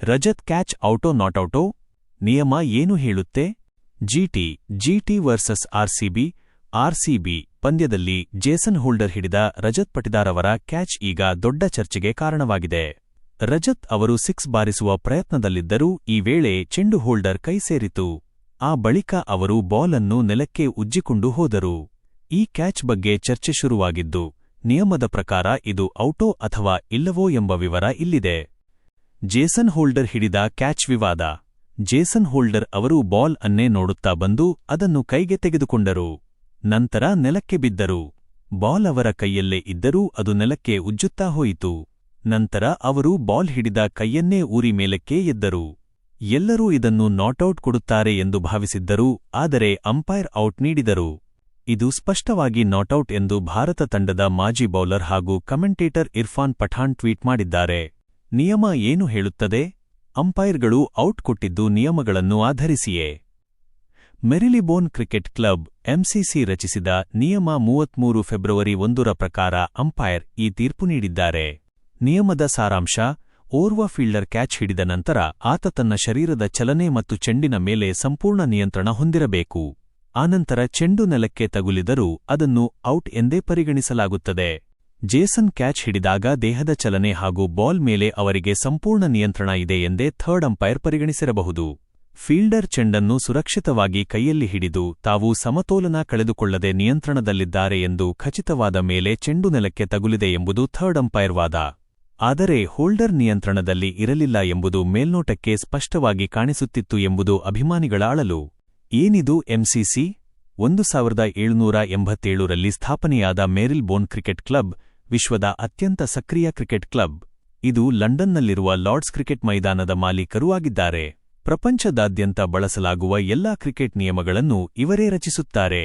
Rajat catch auto ನಾಟ್ಔಟೋ? ನಿಯಮ ಏನು ಹೇಳುತ್ತೆ? ಜಿಟಿ ವರ್ಸಸ್ ಆರ್ಸಿಬಿ ಪಂದ್ಯದಲ್ಲಿ ಜೇಸನ್ ಹೋಲ್ಡರ್ ಹಿಡಿದ ರಜತ್ ಪಟಿದಾರ್ ಅವರ ಕ್ಯಾಚ್ ಈಗ ದೊಡ್ಡ ಚರ್ಚೆಗೆ ಕಾರಣವಾಗಿದೆ. ರಜತ್ ಅವರು 6 ಬಾರಿಸುವ ಪ್ರಯತ್ನದಲ್ಲಿದ್ದರೂ ಈ ವೇಳೆ ಚೆಂಡು ಹೋಲ್ಡರ್ ಕೈ ಸೇರಿತು. ಆ ಬಳಿಕ ಅವರು ಬಾಲ್ ಅನ್ನು ನೆಲಕ್ಕೆ ಉಜ್ಜಿಕೊಂಡು ಹೋದರು. ಈ ಕ್ಯಾಚ್ ಬಗ್ಗೆ ಚರ್ಚೆ ಶುರುವಾಗಿದ್ದು, ನಿಯಮದ ಪ್ರಕಾರ ಇದು ಔಟೋ ಅಥವಾ ಇಲ್ಲವೋ ಎಂಬ ವಿವರ ಇಲ್ಲಿದೆ. ಜೇಸನ್ ಹೋಲ್ಡರ್ ಹಿಡಿದ ಕ್ಯಾಚ್ ವಿವಾದ. ಜೇಸನ್ ಹೋಲ್ಡರ್ ಅವರು ಬಾಲ್ ಅನ್ನೇ ನೋಡುತ್ತಾ ಬಂದು ಅದನ್ನು ಕೈಗೆ ತೆಗೆದುಕೊಂಡರು. ನಂತರ ನೆಲಕ್ಕೆ ಬಿದ್ದರು. ಬಾಲ್ ಅವರ ಕೈಯಲ್ಲೇ ಇದ್ದರೂ ಅದು ನೆಲಕ್ಕೆ ಉಜ್ಜುತ್ತಾ ಹೋಯಿತು. ನಂತರ ಅವರು ಬಾಲ್ ಹಿಡಿದ ಕೈಯನ್ನೇ ಊರಿ ಮೇಲಕ್ಕೆ ಎದ್ದರು. ಎಲ್ಲರೂ ಇದನ್ನು ನಾಟ್ಔಟ್ ಕೊಡುತ್ತಾರೆ ಎಂದು ಭಾವಿಸಿದ್ದರು, ಆದರೆ ಅಂಪೈರ್ ಔಟ್ ನೀಡಿದರು. ಇದು ಸ್ಪಷ್ಟವಾಗಿ ನಾಟ್ಔಟ್ ಎಂದು ಭಾರತ ತಂಡದ ಮಾಜಿ ಬೌಲರ್ ಹಾಗೂ ಕಮೆಂಟೇಟರ್ ಇರ್ಫಾನ್ ಪಠಾಣ್ ಟ್ವೀಟ್ ಮಾಡಿದ್ದಾರೆ. ನಿಯಮ ಏನು ಹೇಳುತ್ತದೆ? ಅಂಪೈರ್ಗಳು ಔಟ್ ಕೊಟ್ಟಿದ್ದು ನಿಯಮಗಳನ್ನು ಆಧರಿಸಿಯೇ. ಮೆರಿಲಿಬೋನ್ ಕ್ರಿಕೆಟ್ ಕ್ಲಬ್ ಎಂಸಿಸಿ ರಚಿಸಿದ ನಿಯಮ 33 ಫೆಬ್ರವರಿ 1ರ ಪ್ರಕಾರ ಅಂಪೈರ್ ಈ ತೀರ್ಪು ನೀಡಿದ್ದಾರೆ. ನಿಯಮದ ಸಾರಾಂಶ: ಓರ್ವ ಫೀಲ್ಡರ್ ಕ್ಯಾಚ್ ಹಿಡಿದ ನಂತರ ಆತ ತನ್ನ ಶರೀರದ ಚಲನೆ ಮತ್ತು ಚೆಂಡಿನ ಮೇಲೆ ಸಂಪೂರ್ಣ ನಿಯಂತ್ರಣ ಹೊಂದಿರಬೇಕು. ಆನಂತರ ಚೆಂಡು ನೆಲಕ್ಕೆ ತಗುಲಿದರೂ ಅದನ್ನು ಔಟ್ ಎಂದೇ ಪರಿಗಣಿಸಲಾಗುತ್ತದೆ. ಜೇಸನ್ ಕ್ಯಾಚ್ ಹಿಡಿದಾಗ ದೇಹದ ಚಲನೆ ಹಾಗೂ ಬಾಲ್ ಮೇಲೆ ಅವರಿಗೆ ಸಂಪೂರ್ಣ ನಿಯಂತ್ರಣ ಇದೆ ಎಂದೇ ಥರ್ಡ್ ಅಂಪೈರ್ ಪರಿಗಣಿಸಿರಬಹುದು. ಫೀಲ್ಡರ್ ಚೆಂಡನ್ನು ಸುರಕ್ಷಿತವಾಗಿ ಕೈಯಲ್ಲಿ ಹಿಡಿದು ತಾವು ಸಮತೋಲನ ಕಳೆದುಕೊಳ್ಳದೆ ನಿಯಂತ್ರಣದಲ್ಲಿದ್ದಾರೆ ಎಂದು ಖಚಿತವಾದ ಮೇಲೆ ಚೆಂಡು ನೆಲಕ್ಕೆ ತಗುಲಿದೆ ಎಂಬುದು ಥರ್ಡ್ ಅಂಪೈರ್ ವಾದ. ಆದರೆ ಹೋಲ್ಡರ್ ನಿಯಂತ್ರಣದಲ್ಲಿ ಇರಲಿಲ್ಲ ಎಂಬುದು ಮೇಲ್ನೋಟಕ್ಕೆ ಸ್ಪಷ್ಟವಾಗಿ ಕಾಣಿಸುತ್ತಿತ್ತು ಎಂಬುದು ಅಭಿಮಾನಿಗಳ ಅಳಲು. ಏನಿದು ಎಂಸಿಸಿ? 1787ರಲ್ಲಿ ಸ್ಥಾಪನೆಯಾದ ಮೆರಿಲ್ಬೋನ್ ಕ್ರಿಕೆಟ್ ಕ್ಲಬ್ ವಿಶ್ವದ ಅತ್ಯಂತ ಸಕ್ರಿಯ ಕ್ರಿಕೆಟ್ ಕ್ಲಬ್. ಇದು ಲಂಡನ್ನಲ್ಲಿರುವ ಲಾರ್ಡ್ಸ್ ಕ್ರಿಕೆಟ್ ಮೈದಾನದ ಮಾಲೀಕರೂ ಆಗಿದ್ದಾರೆ. ಪ್ರಪಂಚದಾದ್ಯಂತ ಬಳಸಲಾಗುವ ಎಲ್ಲಾ ಕ್ರಿಕೆಟ್ ನಿಯಮಗಳನ್ನು ಇವರೇ ರಚಿಸುತ್ತಾರೆ.